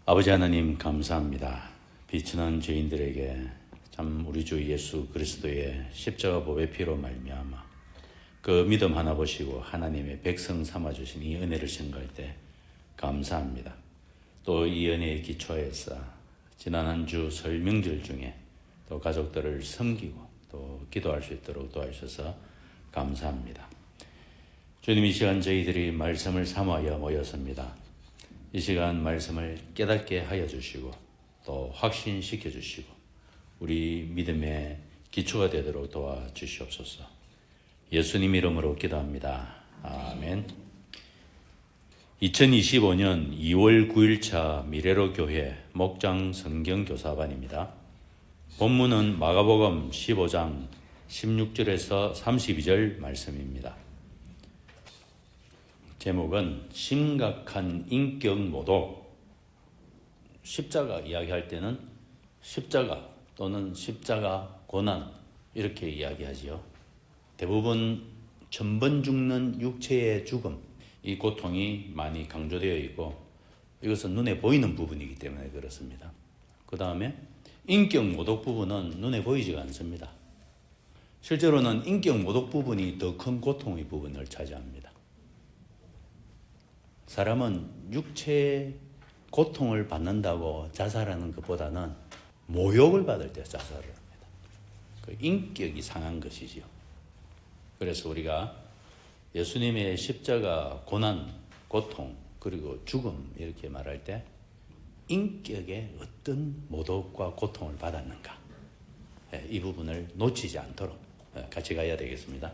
아버지 하나님 감사합니다. 비천한 죄인들에게 참 우리 주 예수 그리스도의 십자가 보배 피로 말미암아 그 믿음 하나 보시고 하나님의 백성 삼아주신 이 은혜를 생각할 때 감사합니다. 또 이 은혜에 기초해서 지난 한 주 설 명절 중에 또 가족들을 섬기고 또 기도할 수 있도록 도와주셔서 감사합니다. 주님, 이 시간 저희들이 말씀을 삼아야 모였습니다. 이 시간 말씀을 깨닫게 하여 주시고 또 확신시켜 주시고 우리 믿음의 기초가 되도록 도와주시옵소서. 예수님 이름으로 기도합니다. 아멘. 2025년 2월 9일차 미래로 교회 목장 성경교사반입니다. 본문은 마가복음 15장 16절에서 32절 말씀입니다. 제목은 심각한 인격 모독. 십자가 이야기할 때는 십자가 또는 십자가 고난 이렇게 이야기하지요. 대부분 천번 죽는 육체의 죽음, 이 고통이 많이 강조되어 있고 이것은 눈에 보이는 부분이기 때문에 그렇습니다. 그 다음에 인격 모독 부분은 눈에 보이지가 않습니다. 실제로는 인격 모독 부분이 더 큰 고통의 부분을 차지합니다. 사람은 육체의 고통을 받는다고 자살하는 것보다는 모욕을 받을 때 자살을 합니다. 그 인격이 상한 것이지요. 그래서 우리가 예수님의 십자가 고난, 고통, 그리고 죽음 이렇게 말할 때 인격에 어떤 모독과 고통을 받았는가, 이 부분을 놓치지 않도록 같이 가야 되겠습니다.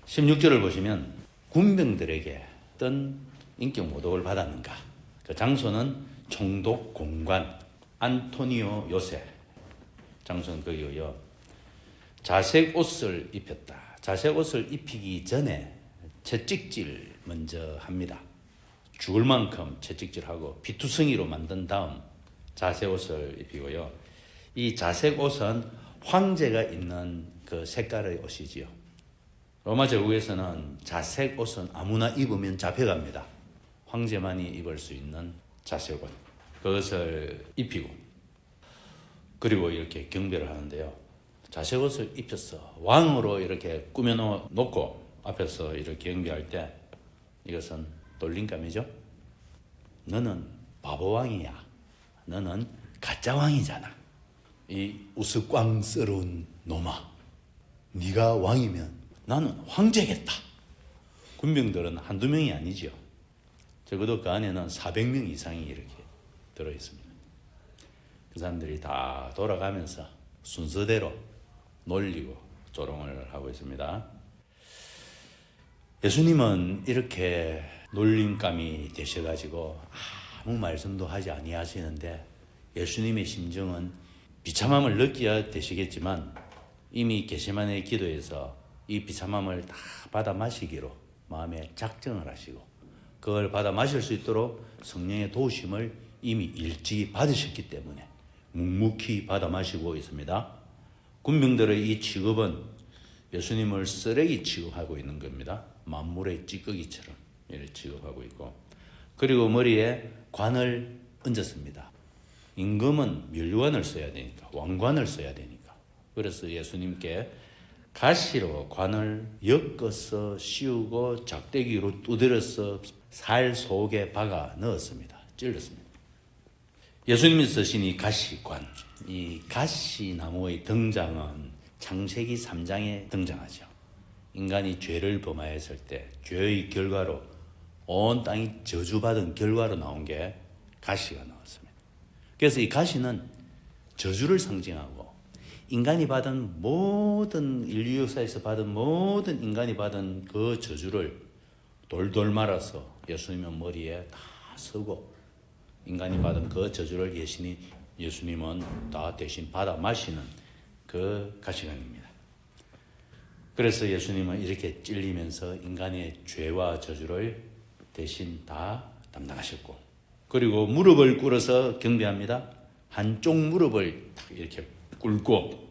16절을 보시면 군병들에게 어떤 인격 모독을 받았는가. 그 장소는 총독 공관 안토니오 요새. 장소는 거기요. 자색 옷을 입혔다. 자색 옷을 입히기 전에 채찍질 먼저 합니다. 죽을 만큼 채찍질하고 피투성이로 만든 다음 자색 옷을 입히고요. 이 자색 옷은 황제가 입는 그 색깔의 옷이지요. 로마 제국에서는 자색 옷은 아무나 입으면 잡혀갑니다. 황제만이 입을 수 있는 자색 옷, 그것을 입히고 그리고 이렇게 경배를 하는데요. 자색 옷을 입혀서 왕으로 이렇게 꾸며놓고 앞에서 이렇게 경배할 때 이것은 놀림감이죠. 너는 바보왕이야. 너는 가짜왕이잖아. 이 우스꽝스러운 놈아. 네가 왕이면 나는 황제겠다. 군병들은 한두 명이 아니죠. 적어도 그 안에는 400명 이상이 이렇게 들어있습니다. 그 사람들이 다 돌아가면서 순서대로 놀리고 조롱을 하고 있습니다. 예수님은 이렇게 놀림감이 되셔가지고 아무 말씀도 하지 아니하시는데 예수님의 심정은 비참함을 느껴야 되시겠지만 이미 겟세마네 기도에서 이 비참함을 다 받아 마시기로 마음에 작정을 하시고 그걸 받아 마실 수 있도록 성령의 도우심을 이미 일찍이 받으셨기 때문에 묵묵히 받아 마시고 있습니다. 군병들의 이 취급은 예수님을 쓰레기 취급하고 있는 겁니다. 만물의 찌꺼기처럼 이렇게 취급하고 있고, 그리고 머리에 관을 얹었습니다. 임금은 면류관을 써야 되니까, 왕관을 써야 되니까. 그래서 예수님께 가시로 관을 엮어서 씌우고 작대기로 두드려서 살 속에 박아 넣었습니다. 찔렀습니다. 예수님이 쓰신 이 가시관, 이 가시나무의 등장은 창세기 3장에 등장하죠. 인간이 죄를 범하였을 때 죄의 결과로 온 땅이 저주받은 결과로 나온 게 가시가 나왔습니다. 그래서 이 가시는 저주를 상징하고 인간이 받은 모든 인류 역사에서 받은 모든 인간이 받은 그 저주를 돌돌 말아서 예수님의 머리에 다 쓰고 인간이 받은 그 저주를 예수님은 다 대신 받아 마시는 그 가시관입니다. 그래서 예수님은 이렇게 찔리면서 인간의 죄와 저주를 대신 다 담당하셨고, 그리고 무릎을 꿇어서 경배합니다. 한쪽 무릎을 이렇게 꿇고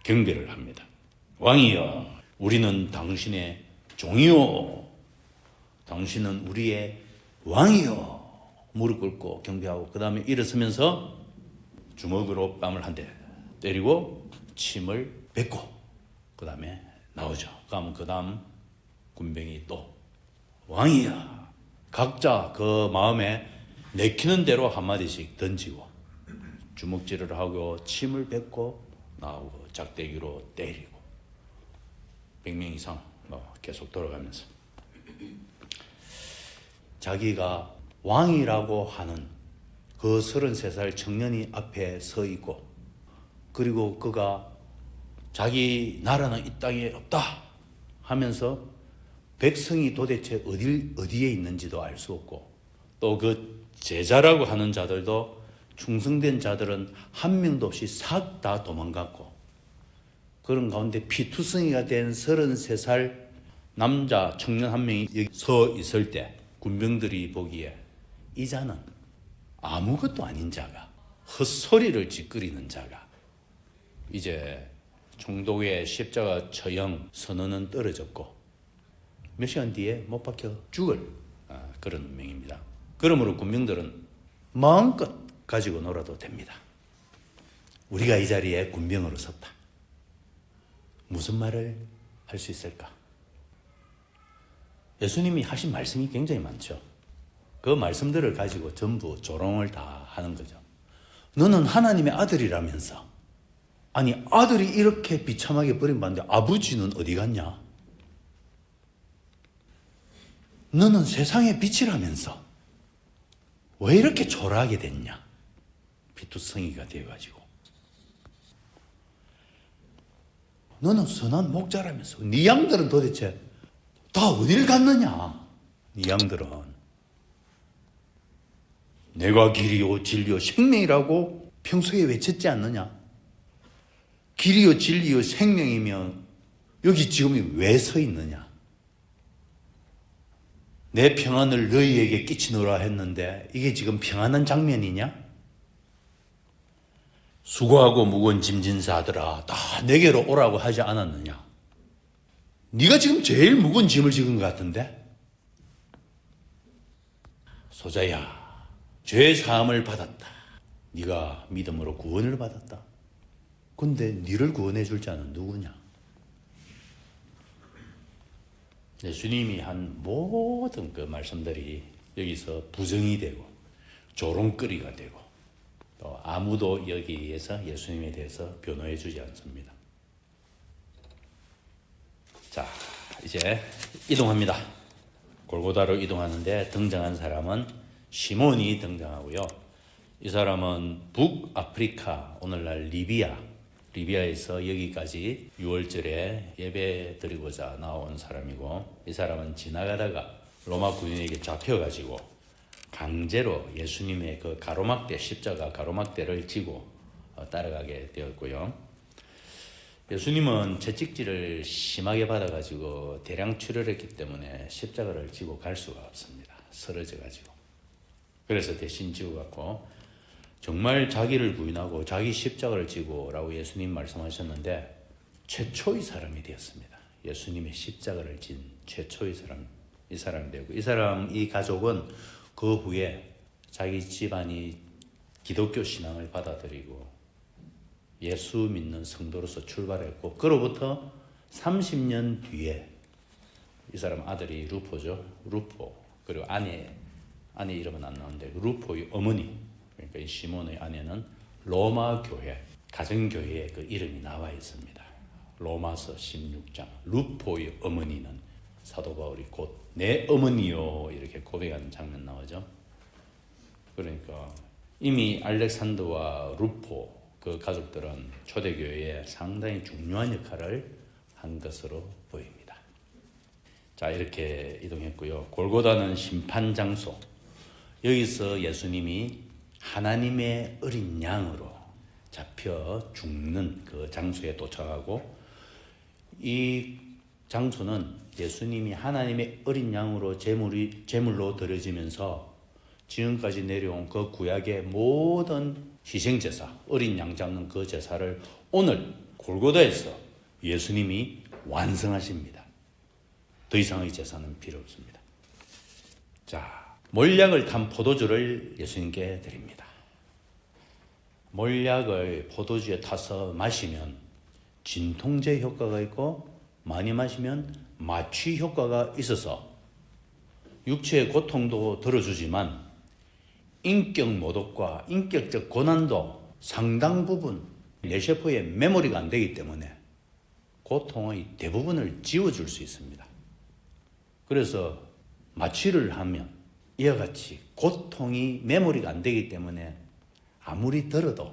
경배를 합니다. 왕이여, 우리는 당신의 종이요, 당신은 우리의 왕이요, 무릎 꿇고 경배하고 그 다음에 일어서면서 주먹으로 뺨을 한 대 때리고 침을 뱉고 그 다음에 나오죠. 그러면 그 다음 군병이 또 왕이야. 각자 그 마음에 내키는 대로 한마디씩 던지고 주먹질을 하고 침을 뱉고 나오고 작대기로 때리고 100명 이상 계속 돌아가면서 자기가 왕이라고 하는 그 33살 청년이 앞에 서 있고 그리고 그가 자기 나라는 이 땅에 없다 하면서 백성이 도대체 어디에 있는지도 알 수 없고 또 그 제자라고 하는 자들도 충성된 자들은 한 명도 없이 싹 다 도망갔고 그런 가운데 피투성이가 된 33살 남자 청년 한 명이 여기 서 있을 때 군병들이 보기에 이 자는 아무것도 아닌 자가 헛소리를 짓거리는 자가 이제 총독의 십자가 처형 선언은 떨어졌고 몇 시간 뒤에 못 박혀 죽을 그런 운명입니다. 그러므로 군병들은 마음껏 가지고 놀아도 됩니다. 우리가 이 자리에 군병으로 섰다. 무슨 말을 할 수 있을까? 예수님이 하신 말씀이 굉장히 많죠. 그 말씀들을 가지고 전부 조롱을 다 하는 거죠. 너는 하나님의 아들이라면서 아니 아들이 이렇게 비참하게 버림받는데 아버지는 어디 갔냐? 너는 세상의 빛이라면서 왜 이렇게 초라하게 됐냐? 피투성이가 되어가지고 너는 선한 목자라면서 네 양들은 도대체 다 어딜 갔느냐? 네 양들은 내가 길이요 진리요 생명이라고 평소에 외쳤지 않느냐? 길이요 진리요 생명이면 여기 지금 왜 서 있느냐? 내 평안을 너희에게 끼치노라 했는데 이게 지금 평안한 장면이냐? 수고하고 무거운 짐진 자들아 다 내게로 오라고 하지 않았느냐? 네가 지금 제일 무거운 짐을 지은 것 같은데? 소자야 죄 사함을 받았다. 네가 믿음으로 구원을 받았다. 근데 네를 구원해 줄 자는 누구냐? 예수님이 한 모든 그 말씀들이 여기서 부정이 되고 조롱거리가 되고 또 아무도 여기에서 예수님에 대해서 변호해 주지 않습니다. 자, 이제 이동합니다. 골고다로 이동하는데 등장한 사람은 시몬이 등장하고요. 이 사람은 북아프리카, 오늘날 리비아에서 여기까지 6월절에 예배 드리고자 나온 사람이고 이 사람은 지나가다가 로마 군인에게 잡혀가지고 강제로 예수님의 그 가로막대, 십자가 가로막대를 지고 따라가게 되었고요. 예수님은 채찍질을 심하게 받아가지고 대량 출혈했기 때문에 십자가를 지고 갈 수가 없습니다. 쓰러져가지고. 그래서 대신 지고 갔고 정말 자기를 부인하고 자기 십자가를 지고 라고 예수님 말씀하셨는데 최초의 사람이 되었습니다. 예수님의 십자가를 진 최초의 사람, 이 사람이 되고 이 가족은 그 후에 자기 집안이 기독교 신앙을 받아들이고 예수 믿는 성도로서 출발했고 그로부터 30년 뒤에 이 사람 아들이 루포죠. 루포 그리고 아내 이름은 안 나오는데 루포의 어머니 그러니까 이 시몬의 아내는 로마 교회 가정교회에 그 이름이 나와 있습니다. 로마서 16장 루포의 어머니는 사도 바울이 곧 내 어머니요 이렇게 고백하는 장면 나오죠. 그러니까 이미 알렉산더와 루포 그 가족들은 초대교회에 상당히 중요한 역할을 한 것으로 보입니다. 자, 이렇게 이동했고요. 골고다는 심판 장소. 여기서 예수님이 하나님의 어린 양으로 잡혀 죽는 그 장소에 도착하고 이 장소는 예수님이 하나님의 어린 양으로 제물로 드려지면서 지금까지 내려온 그 구약의 모든 희생제사, 어린 양 잡는 그 제사를 오늘 골고다에서 예수님이 완성하십니다. 더 이상의 제사는 필요 없습니다. 자, 몰약을 탄 포도주를 예수님께 드립니다. 몰약을 포도주에 타서 마시면 진통제 효과가 있고 많이 마시면 마취 효과가 있어서 육체의 고통도 덜어주지만 인격 모독과 인격적 고난도 상당 부분 뇌세포의 메모리가 안 되기 때문에 고통의 대부분을 지워줄 수 있습니다. 그래서 마취를 하면 이와 같이 고통이 메모리가 안 되기 때문에 아무리 들어도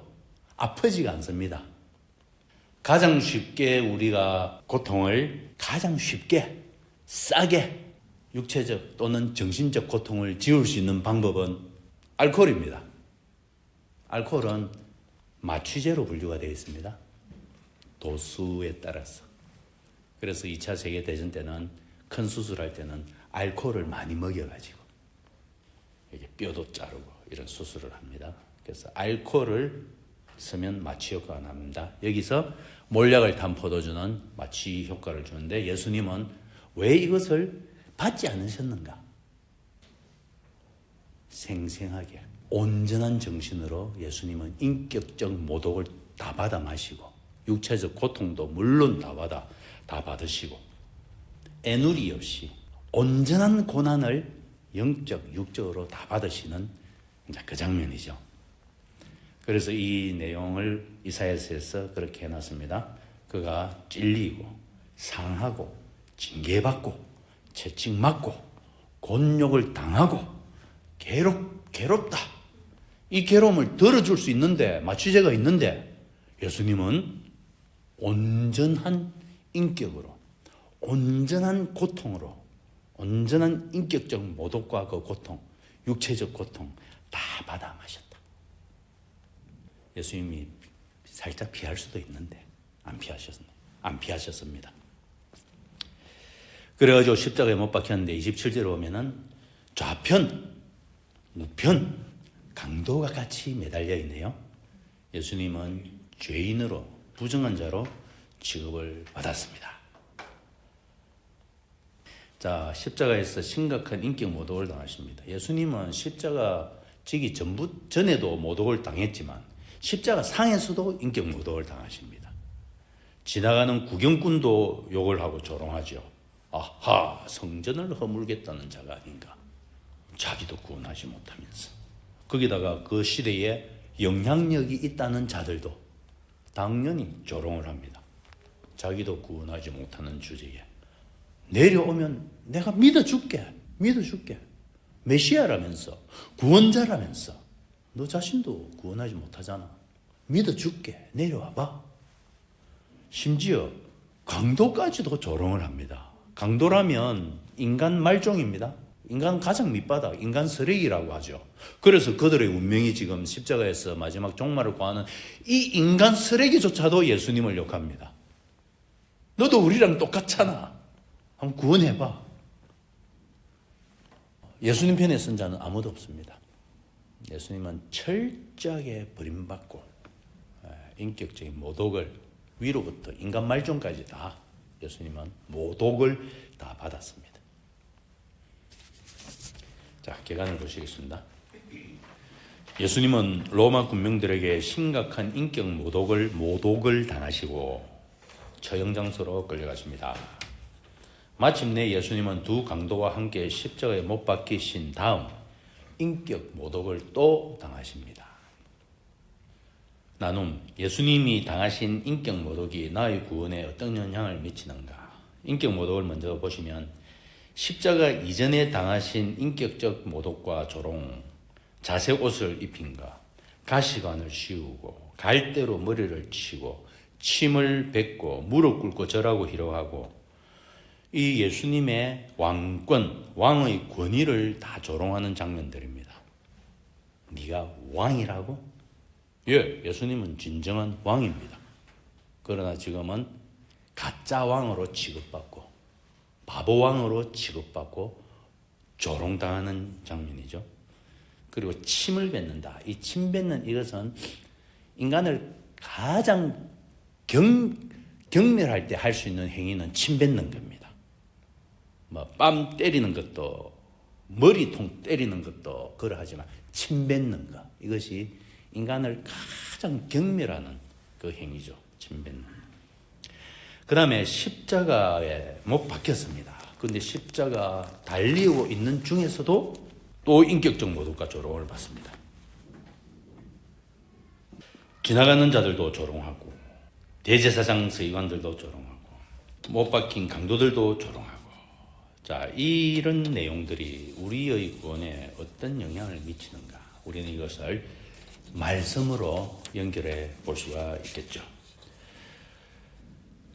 아프지가 않습니다. 가장 쉽게 우리가 고통을 가장 쉽게 싸게 육체적 또는 정신적 고통을 지울 수 있는 방법은 알코올입니다. 알코올은 마취제로 분류가 되어 있습니다. 도수에 따라서. 그래서 2차 세계대전 때는 큰 수술할 때는 알코올을 많이 먹여가지고 이게 뼈도 자르고 이런 수술을 합니다. 그래서 알코올을 쓰면 마취 효과가 납니다. 여기서 몰약을 탄 포도주는 마취 효과를 주는데 예수님은 왜 이것을 받지 않으셨는가? 생생하게 온전한 정신으로 예수님은 인격적 모독을 다 받아 마시고 육체적 고통도 물론 다 받으시고 애누리 없이 온전한 고난을 영적, 육적으로 다 받으시는 그 장면이죠. 그래서 이 내용을 이사야서에서 그렇게 해놨습니다. 그가 찔리고 상하고 징계받고 채찍맞고 곤욕을 당하고 괴롭다. 이 괴로움을 덜어줄 수 있는데 마취제가 있는데 예수님은 온전한 인격으로 온전한 고통으로 온전한 인격적 모독과 그 고통 육체적 고통 다 받아 마셨다. 예수님이 살짝 피할 수도 있는데 안 피하셨습니다. 그래가지고 십자가에 못 박혔는데 27절에 보면은 좌편, 우편, 강도가 같이 매달려 있네요. 예수님은 죄인으로 부정한 자로 취급을 받았습니다. 자, 십자가에서 심각한 인격 모독을 당하십니다. 예수님은 십자가 지기 전에도 모독을 당했지만 십자가 상에서도 인격 모독을 당하십니다. 지나가는 구경꾼도 욕을 하고 조롱하죠. 아하, 성전을 허물겠다는 자가 아닌가. 자기도 구원하지 못하면서. 거기다가 그 시대에 영향력이 있다는 자들도 당연히 조롱을 합니다. 자기도 구원하지 못하는 주제에. 내려오면 내가 믿어줄게. 메시아라면서, 구원자라면서 너 자신도 구원하지 못하잖아. 믿어줄게. 내려와봐. 심지어 강도까지도 조롱을 합니다. 강도라면 인간 말종입니다. 인간 가장 밑바닥, 인간 쓰레기라고 하죠. 그래서 그들의 운명이 지금 십자가에서 마지막 종말을 구하는 이 인간 쓰레기조차도 예수님을 욕합니다. 너도 우리랑 똑같잖아. 한번 구원해봐. 예수님 편에 선 자는 아무도 없습니다. 예수님은 철저하게 버림받고 인격적인 모독을 위로부터 인간 말종까지 다 예수님은 모독을 다 받았습니다. 자, 계관을 보시겠습니다. 예수님은 로마 군병들에게 심각한 인격 모독을 당하시고 처형 장소로 끌려가십니다. 마침내 예수님은 두 강도와 함께 십자가에 못 박히신 다음 인격 모독을 또 당하십니다. 나눔, 예수님이 당하신 인격 모독이 나의 구원에 어떤 영향을 미치는가? 인격 모독을 먼저 보시면 십자가 이전에 당하신 인격적 모독과 조롱, 자색 옷을 입힌가, 가시관을 씌우고 갈대로 머리를 치고 침을 뱉고 무릎 꿇고 절하고 희롱하고 이 예수님의 왕권, 왕의 권위를 다 조롱하는 장면들입니다. 네가 왕이라고? 예, 예수님은 진정한 왕입니다. 그러나 지금은 가짜 왕으로 취급받고 바보 왕으로 취급받고 조롱당하는 장면이죠. 그리고 침을 뱉는다. 이 침 뱉는 이것은 인간을 가장 경멸할 때 할 수 있는 행위는 침 뱉는 겁니다. 뭐 뺨 때리는 것도 머리통 때리는 것도 그러하지만 침 뱉는 것, 이것이 인간을 가장 경멸하는 그 행위죠. 침 뱉는. 그 다음에 십자가에 못 박혔습니다. 그런데 십자가 달리고 있는 중에서도 또 인격적 모독과 조롱을 받습니다. 지나가는 자들도 조롱하고, 대제사장 서기관들도 조롱하고, 못 박힌 강도들도 조롱하고. 자, 이런 내용들이 우리의 구원에 어떤 영향을 미치는가? 우리는 이것을 말씀으로 연결해 볼 수가 있겠죠.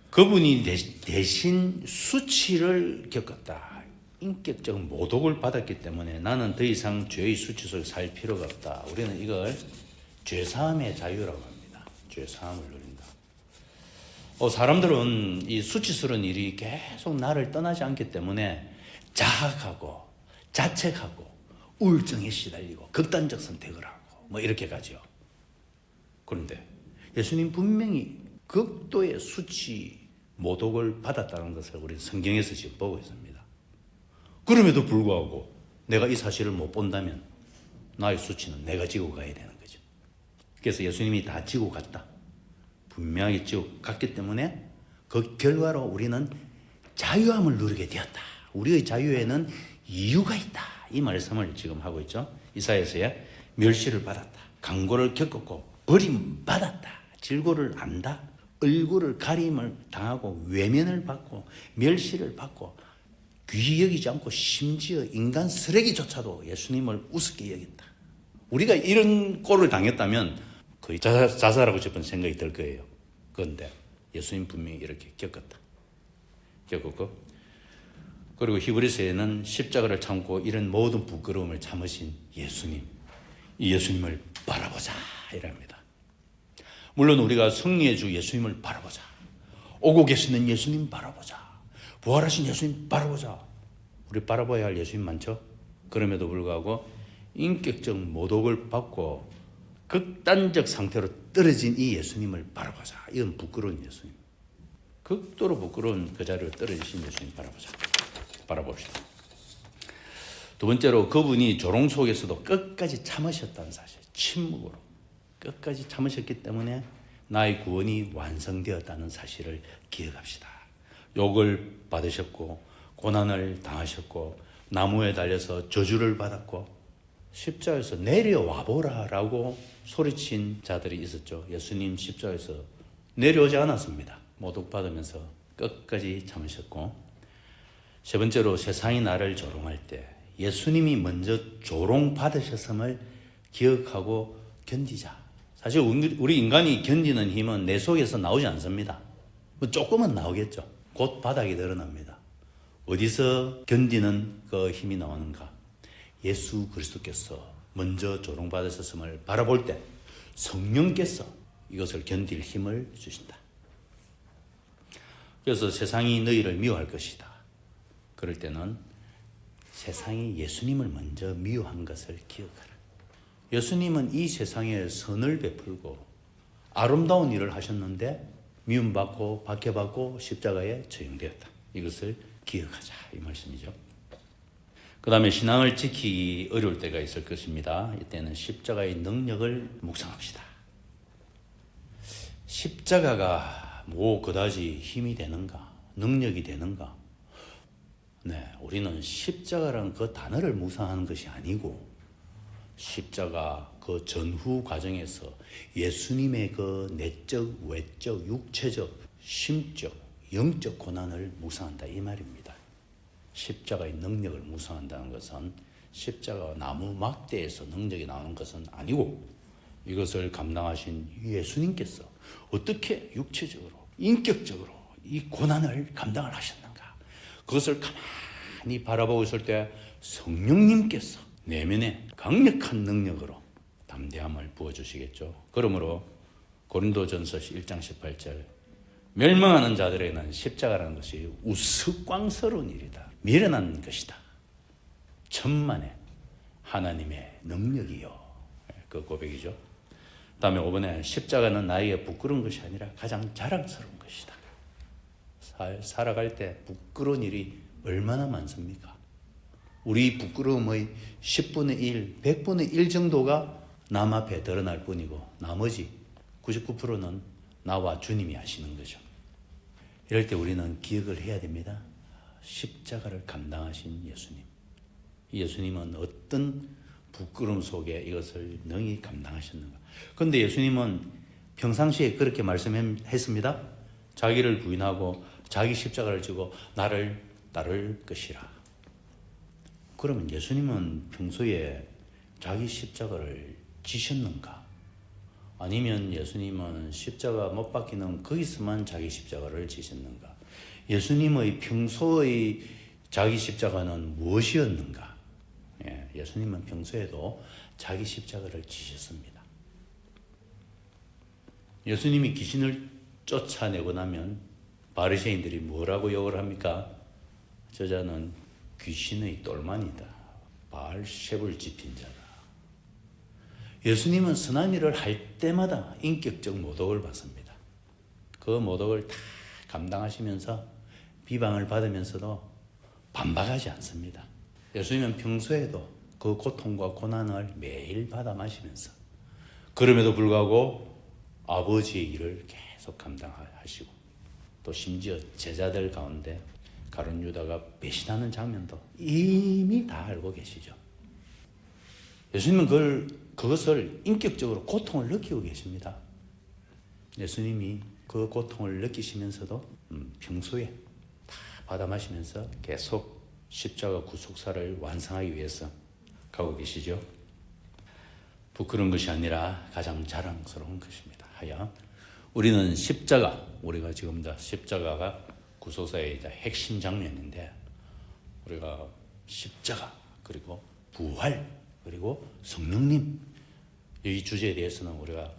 그분이 대신 수치를 겪었다. 인격적 모독을 받았기 때문에 나는 더 이상 죄의 수치를 살 필요가 없다. 우리는 이걸 죄사함의 자유라고 합니다. 죄사함을 누린다. 사람들은 이 수치스러운 일이 계속 나를 떠나지 않기 때문에 자학하고 자책하고 우울증에 시달리고 극단적 선택을 하고 뭐 이렇게 가죠. 그런데 예수님 분명히 극도의 수치 모독을 받았다는 것을 우리 성경에서 지금 보고 있습니다. 그럼에도 불구하고 내가 이 사실을 못 본다면 나의 수치는 내가 지고 가야 되는 거죠. 그래서 예수님이 다 지고 갔다. 분명히 지고 갔기 때문에 그 결과로 우리는 자유함을 누리게 되었다. 우리의 자유에는 이유가 있다. 이 말씀을 지금 하고 있죠. 이사야서에 멸시를 받았다. 강고를 겪었고 버림받았다. 질고를 안다. 얼굴을 가림을 당하고 외면을 받고 멸시를 받고 귀히 여기지 않고 심지어 인간 쓰레기조차도 예수님을 우습게 여겼다. 우리가 이런 꼴을 당했다면 거의 자살하고 싶은 생각이 들 거예요. 그런데 예수님 분명히 이렇게 겪었고, 그리고 히브리서에는 십자가를 참고 이런 모든 부끄러움을 참으신 예수님, 이 예수님을 바라보자 이랍니다. 물론 우리가 승리의 주 예수님을 바라보자, 오고 계시는 예수님 바라보자, 부활하신 예수님 바라보자. 우리 바라봐야 할 예수님 많죠? 그럼에도 불구하고 인격적 모독을 받고 극단적 상태로 떨어진 이 예수님을 바라보자. 이건 부끄러운 예수님. 극도로 부끄러운 그 자리로 떨어지신 예수님 바라보자. 바라봅시다. 두 번째로 그분이 조롱 속에서도 끝까지 참으셨다는 사실. 침묵으로 끝까지 참으셨기 때문에 나의 구원이 완성되었다는 사실을 기억합시다. 욕을 받으셨고 고난을 당하셨고 나무에 달려서 저주를 받았고 십자가에서 내려와 보라라고 소리친 자들이 있었죠. 예수님 십자가에서 내려오지 않았습니다. 모독받으면서 끝까지 참으셨고, 세 번째로 세상이 나를 조롱할 때 예수님이 먼저 조롱받으셨음을 기억하고 견디자. 사실 우리 인간이 견디는 힘은 내 속에서 나오지 않습니다. 뭐 조금은 나오겠죠. 곧 바닥이 드러납니다. 어디서 견디는 그 힘이 나오는가? 예수 그리스도께서 먼저 조롱받으셨음을 바라볼 때 성령께서 이것을 견딜 힘을 주신다. 그래서 세상이 너희를 미워할 것이다. 그럴 때는 세상이 예수님을 먼저 미워한 것을 기억하라. 예수님은 이 세상에 선을 베풀고 아름다운 일을 하셨는데 미움받고 박해받고 십자가에 처형되었다. 이것을 기억하자 이 말씀이죠. 그 다음에 신앙을 지키기 어려울 때가 있을 것입니다. 이때는 십자가의 능력을 묵상합시다. 십자가가 뭐 그다지 힘이 되는가? 능력이 되는가? 네, 우리는 십자가라는 그 단어를 묵상하는 것이 아니고 십자가 그 전후 과정에서 예수님의 그 내적, 외적, 육체적, 심적, 영적 고난을 묵상한다 이 말입니다. 십자가의 능력을 묵상한다는 것은 십자가 나무 막대에서 능력이 나오는 것은 아니고 이것을 감당하신 예수님께서 어떻게 육체적으로, 인격적으로 이 고난을 감당을 하셨는가? 그것을 가만히 바라보고 있을 때 성령님께서 내면에 강력한 능력으로 담대함을 부어주시겠죠. 그러므로 고린도전서 1장 18절 멸망하는 자들에게는 십자가라는 것이 우스꽝스러운 일이다. 미련한 것이다. 천만의 하나님의 능력이요. 그 고백이죠. 다음에 5번에 십자가는 나에게 부끄러운 것이 아니라 가장 자랑스러운 것이다. 살아갈 때 부끄러운 일이 얼마나 많습니까? 우리 부끄러움의 10분의 1, 100분의 1 정도가 남 앞에 드러날 뿐이고 나머지 99%는 나와 주님이 하시는 거죠. 이럴 때 우리는 기억을 해야 됩니다. 십자가를 감당하신 예수님. 이 예수님은 어떤 부끄러움 속에 이것을 능히 감당하셨는가. 그런데 예수님은 평상시에 그렇게 말씀했습니다. 자기를 부인하고 자기 십자가를 지고 나를 따를 것이라. 그러면 예수님은 평소에 자기 십자가를 지셨는가? 아니면 예수님은 십자가 못 박히는 거기서만 자기 십자가를 지셨는가? 예수님의 평소의 자기 십자가는 무엇이었는가? 예수님은 평소에도 자기 십자가를 지셨습니다. 예수님이 귀신을 쫓아내고 나면 바리새인들이 뭐라고 욕을 합니까? 저자는 귀신의 똘만이다. 바알세불 집힌 자다. 예수님은 선한 일을 할 때마다 인격적 모독을 받습니다. 그 모독을 다 감당하시면서 비방을 받으면서도 반박하지 않습니다. 예수님은 평소에도 그 고통과 고난을 매일 받아 마시면서 그럼에도 불구하고 아버지의 일을 계속 감당하시고 또 심지어 제자들 가운데 가룟 유다가 배신하는 장면도 이미 다 알고 계시죠. 예수님은 그것을 인격적으로 고통을 느끼고 계십니다. 예수님이 그 고통을 느끼시면서도 평소에 다 받아 마시면서 계속 십자가 구속사를 완성하기 위해서 가고 계시죠. 부끄러운 것이 아니라 가장 자랑스러운 것입니다. 하여 우리는 우리가 지금 다 십자가가 구속사의 핵심 장면인데 우리가 십자가 그리고 부활 그리고 성령님 이 주제에 대해서는 우리가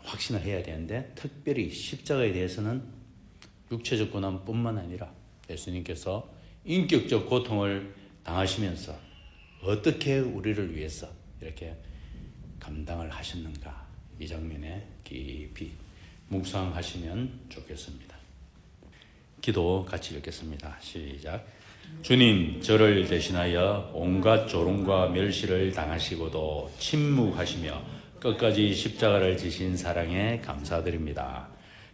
확신을 해야 되는데 특별히 십자가에 대해서는 육체적 고난뿐만 아니라 예수님께서 인격적 고통을 당하시면서 어떻게 우리를 위해서 이렇게 감당을 하셨는가 이 장면에 깊이 묵상하시면 좋겠습니다. 기도 같이 읽겠습니다. 시작. 주님, 저를 대신하여 온갖 조롱과 멸시를 당하시고도 침묵하시며 끝까지 십자가를 지신 사랑에 감사드립니다.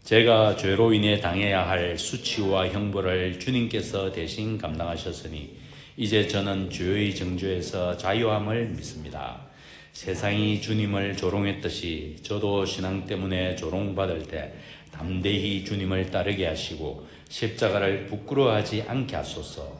제가 죄로 인해 당해야 할 수치와 형벌을 주님께서 대신 감당하셨으니 이제 저는 죄의 정죄에서 자유함을 믿습니다. 세상이 주님을 조롱했듯이 저도 신앙 때문에 조롱받을 때 담대히 주님을 따르게 하시고 십자가를 부끄러워하지 않게 하소서.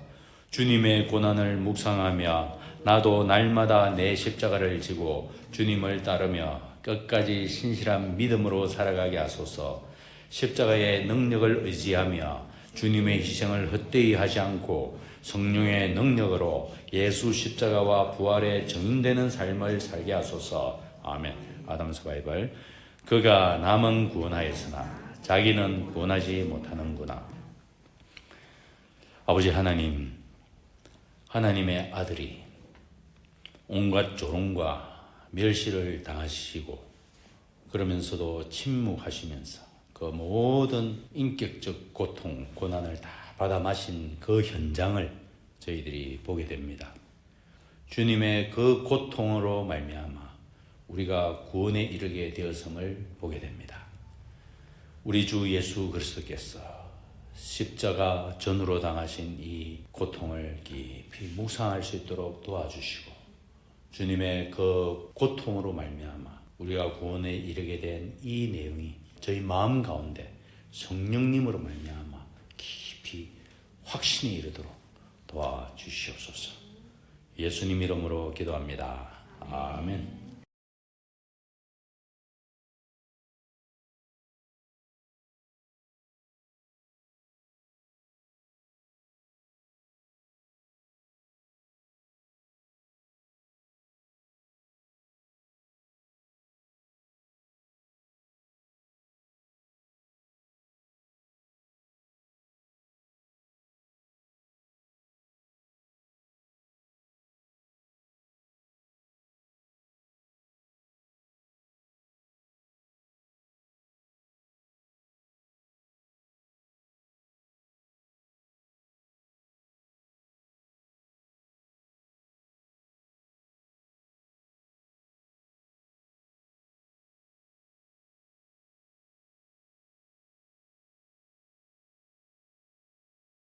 주님의 고난을 묵상하며 나도 날마다 내 십자가를 지고 주님을 따르며 끝까지 신실한 믿음으로 살아가게 하소서. 십자가의 능력을 의지하며 주님의 희생을 헛되이 하지 않고 성령의 능력으로 예수 십자가와 부활에 정인되는 삶을 살게 하소서. 아멘. 아담스 바이블. 그가 남은 구원하였으나 자기는 구원하지 못하는구나. 아버지 하나님, 하나님의 아들이 온갖 조롱과 멸시를 당하시고 그러면서도 침묵하시면서 그 모든 인격적 고통, 고난을 다 받아 마신 그 현장을 저희들이 보게 됩니다. 주님의 그 고통으로 말미암아 우리가 구원에 이르게 되었음을 보게 됩니다. 우리 주 예수 그리스도께서 십자가 전으로 당하신 이 고통을 깊이 묵상할 수 있도록 도와주시고 주님의 그 고통으로 말미암아 우리가 구원에 이르게 된 이 내용이 저희 마음 가운데 성령님으로 말미암아 깊이 확신에 이르도록 도와주시옵소서. 예수님 이름으로 기도합니다. 아멘.